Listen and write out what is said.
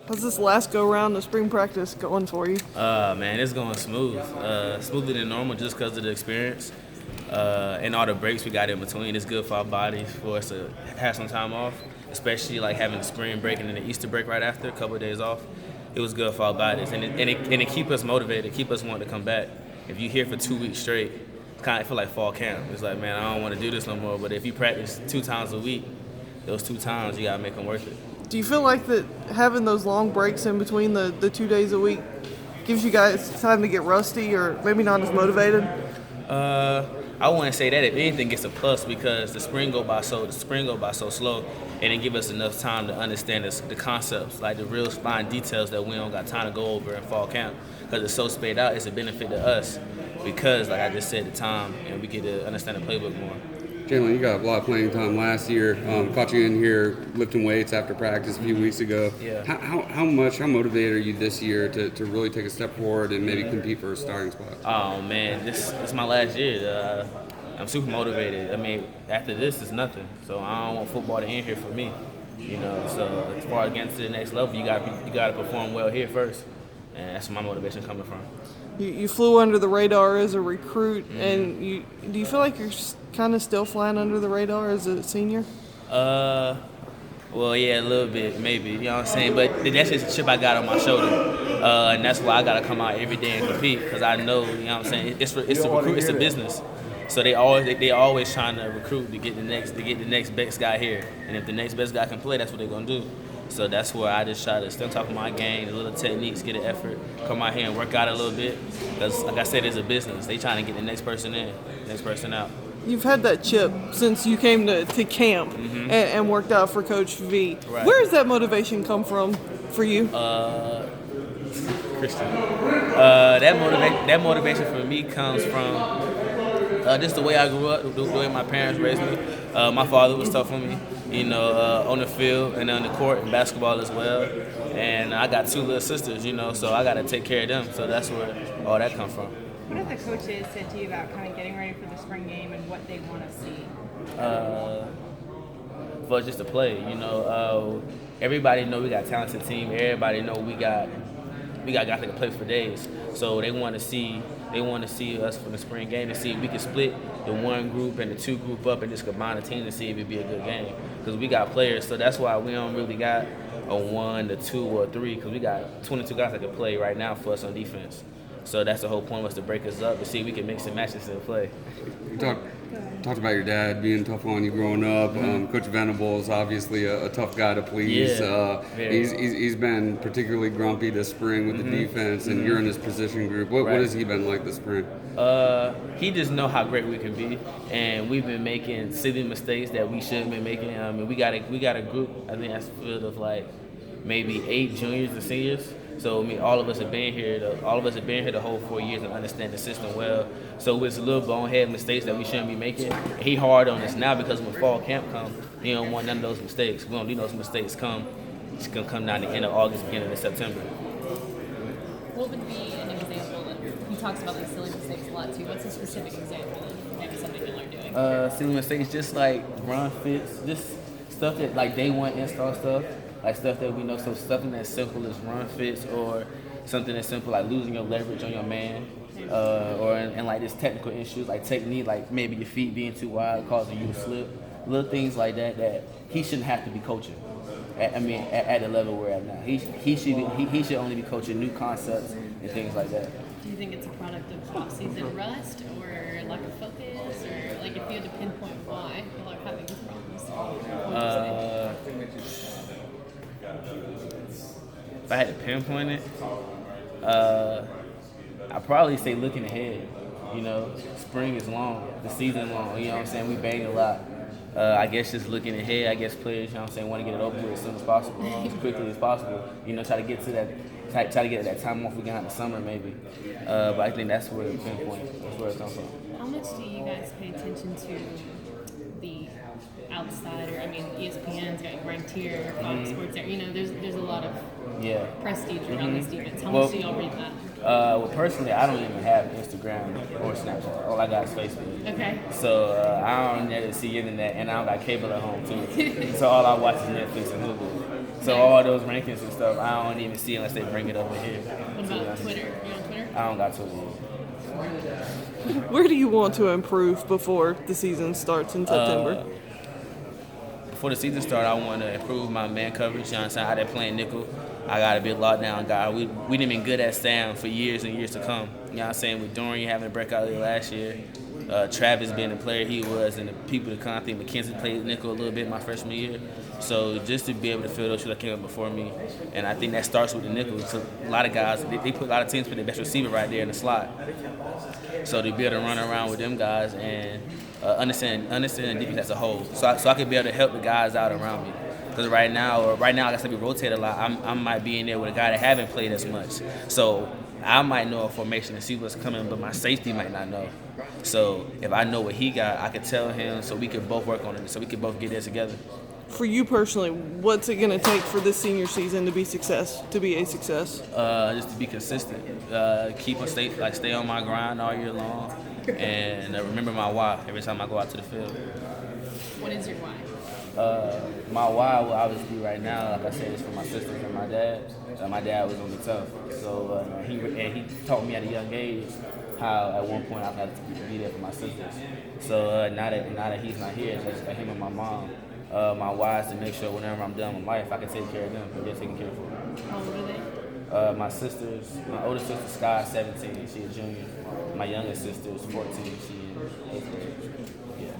How's this last go-round of spring practice going for you? Man, it's going smooth. Smoother than normal just because of the experience. And all the breaks we got in between. It's good for our bodies for us to have some time off, especially like having the spring break and then the Easter break right after, a couple of days off. It was good for our bodies. And it keep us motivated, keep us wanting to come back. If you're here for 2 weeks straight, it's kind of feel like fall camp. It's like, man, I don't want to do this no more. But if you practice 2 times a week, those 2 times, you got to make them worth it. Do you feel like that having those long breaks in between the 2 days a week gives you guys time to get rusty or maybe not as motivated? I wouldn't say that. If anything, it's a plus because the spring go by so slow, and it give us enough time to understand the concepts, like the real fine details that we don't got time to go over in fall camp because it's so spaced out. It's a benefit to us because, like I just said, the time and we get to understand the playbook more. Jalen, you got a lot of playing time last year. Caught you in here lifting weights after practice a few weeks ago. Yeah. How motivated are you this year to really take a step forward and maybe compete for a starting spot? Oh man, this is my last year. I'm super motivated. I mean, after this, it's nothing. So I don't want football to end here for me. You know, so as far as getting to the next level, you got to perform well here first, and that's where my motivation coming from. You flew under the radar as a recruit, and do you feel like you're kind of still flying under the radar as a senior? Well, yeah, a little bit, maybe. You know what I'm saying? But that's just a chip I got on my shoulder, and that's why I got to come out every day and compete because I know, you know what I'm saying? It's a business. So they always trying to recruit to get the next best guy here, and if the next best guy can play, that's what they're gonna do. So that's where I just try to stay on top of my game, the little techniques, get an effort, come out here and work out a little bit. Because like I said, it's a business. They trying to get the next person in, next person out. You've had that chip since you came to camp and worked out for Coach V. Right. Where does that motivation come from for you? Christian. That motivation for me comes from just the way I grew up, the way my parents raised me. My father was tough on me, you know, on the field and on the court and basketball as well. And I got 2 little sisters, you know, so I got to take care of them. So that's where all that comes from. What have the coaches said to you about kind of getting ready for the spring game and what they want to see? For us just to play, you know. Everybody know we got a talented team. Everybody know we got guys that can play for days. So they want to see us for the spring game to see if we can split the 1 group and the 2 group up and just combine the team to see if it'd be a good game. Because we got players, so that's why we don't really got a 1, a 2, or a 3. Because we got 22 guys that can play right now for us on defense. So that's the whole point, was to break us up and see if we can mix and match this and play. You talked about your dad being tough on you growing up. Coach Venables, obviously a tough guy to please. Yeah, he's been particularly grumpy this spring with the defense, and you're in his position group. What has he been like this spring? He just know how great we can be, and we've been making silly mistakes that we shouldn't be making. I mean, we got a group, I think that's filled of like maybe 8 juniors and seniors. So I mean, all of us have been here the whole 4 years and understand the system well. So it's a little bonehead mistakes that we shouldn't be making. And he hard on us now because when fall camp comes, he don't want none of those mistakes. We don't need those mistakes come. It's gonna come down the end of August, beginning of September. What would be an example of, he talks about these silly mistakes a lot too. What's a specific example of maybe something you learned doing? Silly mistakes, just like run fits, just stuff that like day 1 install stuff. Like stuff that we know, so something as simple as run fits or something as simple like losing your leverage on your man, or and like this technical issues like technique, like maybe your feet being too wide causing you to slip. Little things like that he shouldn't have to be coaching. At the level we're at now, he should only be coaching new concepts and things like that. Do you think it's a product of off-season rust or lack of focus, or like if you had to pinpoint why people are having these problems? What would you say? If I had to pinpoint it, I'd probably say looking ahead. You know, spring is long, the season long. You know what I'm saying? We bang a lot. I guess just looking ahead. I guess players, you know what I'm saying, want to get it over with as soon as possible, as quickly as possible. You know, try to get to that, try to get that time off we got in the summer maybe. But I think that's where the pinpoint. That's where it comes from. How much do you guys pay attention to the outsider? I mean, ESPN's got ranked here, Fox Sports there. You know, there's a lot of prestige around this defense. How much do y'all read that? Well, personally, I don't even have Instagram or Snapchat. All I got is Facebook. Okay. So I don't never see internet, and I don't got cable at home too. So all I watch is Netflix and Hulu. So all those rankings and stuff, I don't even see unless they bring it over here. What about Twitter? You on Twitter? I don't got Twitter yet. Where do you want to improve before the season starts in September? Before the season starts, I want to improve my man coverage. You know what I'm saying? Out there playing nickel, I got to be a lockdown guy. We done been good at Sam for years and years to come. You know what I'm saying? With Dorian having a breakout year last year, Travis being the player he was, and the people to come. I think McKenzie played nickel a little bit my freshman year. So just to be able to fill those shoes that came up before me, and I think that starts with the nickel. So a lot of guys, they put a lot of teams put their best receiver right there in the slot. So to be able to run around with them guys and understand the defense as a whole, so I could be able to help the guys out around me. Because right now, I got to be rotated a lot. I might be in there with a guy that haven't played as much. So I might know a formation and see what's coming, but my safety might not know. So if I know what he got, I could tell him so we could both work on it, so we could both get there together. For you personally, what's it going to take for this senior season to be a success? Just to be consistent, stay on my grind all year long, and remember my why every time I go out to the field. What is your why? My why will obviously right now, like I said, is for my sisters and my dad. My dad was gonna be tough, so he taught me at a young age how at one point I had to be there for my sisters. So now that he's not here, it's just him and my mom. My why is to make sure whenever I'm done with life, I can take care of them, but they're taken care of. How old are they? My oldest sister Sky, 17, she's a junior. My youngest sister is 14, she's in 8th grade. Yeah.